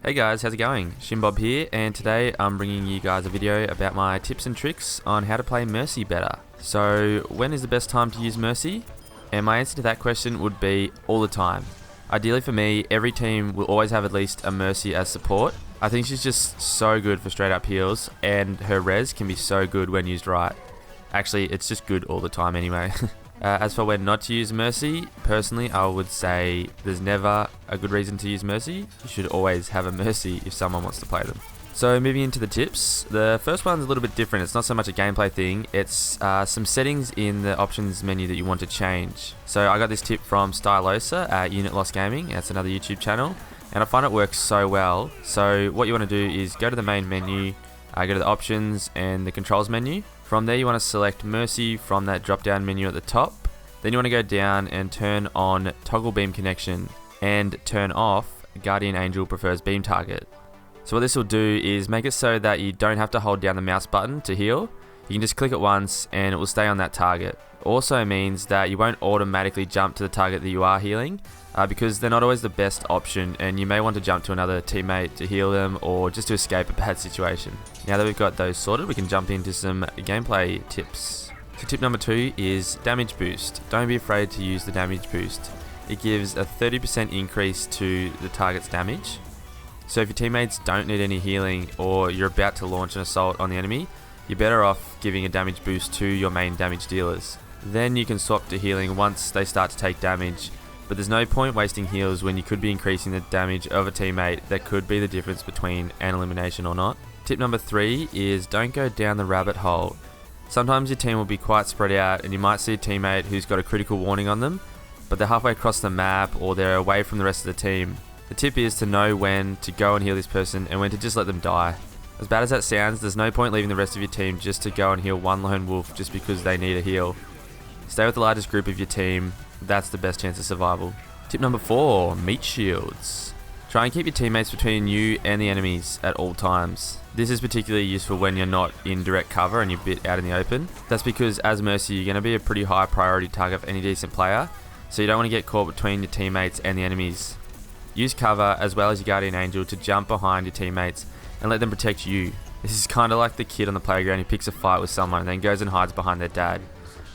Hey guys, how's it going? Shimbob here, and today I'm bringing you guys a video about my tips and tricks on how to play Mercy better. So, when is the best time to use Mercy? And my answer to that question would be all the time. Ideally for me, every team will always have at least a Mercy as support. I think she's just so good for straight up heals, and her res can be so good when used right. Actually, it's just good all the time anyway. As for when not to use Mercy, personally I would say there's never a good reason to use Mercy. You should always have a Mercy if someone wants to play them. So moving into the tips, the first one's a little bit different. It's not so much a gameplay thing, it's some settings in the options menu that you want to change. So I got this tip from Stylosa at Unit Loss Gaming. That's another YouTube channel, and I find it works so well. So what you want to do is go to the main menu, go to the options and the controls menu. From there you want to select Mercy from that drop down menu at the top. Then you want to go down and turn on toggle beam connection and turn off Guardian Angel prefers beam target. So what this will do is make it so that you don't have to hold down the mouse button to heal. You can just click it once and it will stay on that target. Also means that you won't automatically jump to the target that you are healing, because they're not always the best option, and you may want to jump to another teammate to heal them or just to escape a bad situation. Now that we've got those sorted, we can jump into some gameplay tips. So tip number 2 is damage boost. Don't be afraid to use the damage boost. It gives a 30% increase to the target's damage. So if your teammates don't need any healing or you're about to launch an assault on the enemy, you're better off giving a damage boost to your main damage dealers. Then you can swap to healing once they start to take damage, but there's no point wasting heals when you could be increasing the damage of a teammate. That could be the difference between an elimination or not. Tip number 3 is don't go down the rabbit hole. Sometimes your team will be quite spread out and you might see a teammate who's got a critical warning on them, but they're halfway across the map or they're away from the rest of the team. The tip is to know when to go and heal this person and when to just let them die. As bad as that sounds, there's no point leaving the rest of your team just to go and heal one lone wolf just because they need a heal. Stay with the largest group of your team, that's the best chance of survival. Tip number 4, meat shields. Try and keep your teammates between you and the enemies at all times. This is particularly useful when you're not in direct cover and you're a bit out in the open. That's because as Mercy you're going to be a pretty high priority target for any decent player, so you don't want to get caught between your teammates and the enemies. Use cover as well as your Guardian Angel to jump behind your teammates and let them protect you. This is kind of like the kid on the playground who picks a fight with someone and then goes and hides behind their dad.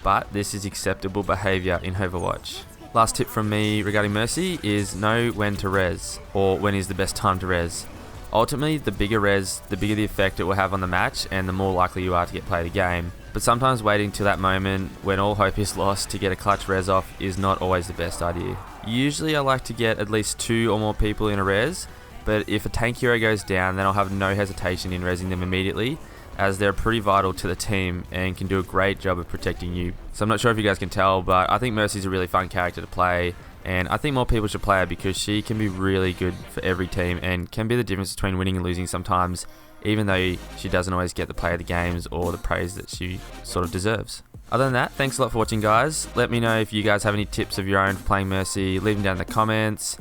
But this is acceptable behaviour in Overwatch. Last tip from me regarding Mercy is know when to res, or when is the best time to res. Ultimately, the bigger res, the bigger the effect it will have on the match and the more likely you are to get play the game. But sometimes waiting till that moment when all hope is lost to get a clutch res off is not always the best idea. Usually I like to get at least 2 or more people in a res, but if a tank hero goes down then I'll have no hesitation in resing them immediately, as they're pretty vital to the team and can do a great job of protecting you. So I'm not sure if you guys can tell, but I think Mercy's a really fun character to play, and I think more people should play her because she can be really good for every team and can be the difference between winning and losing sometimes, even though she doesn't always get the play of the games or the praise that she sort of deserves. Other than that, thanks a lot for watching guys. Let me know if you guys have any tips of your own for playing Mercy, leave them down in the comments.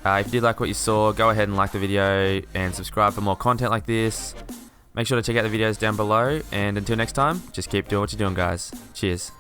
If you did like what you saw, go ahead and like the video and subscribe for more content like this. Make sure to check out the videos down below, and until next time, just keep doing what you're doing guys. Cheers.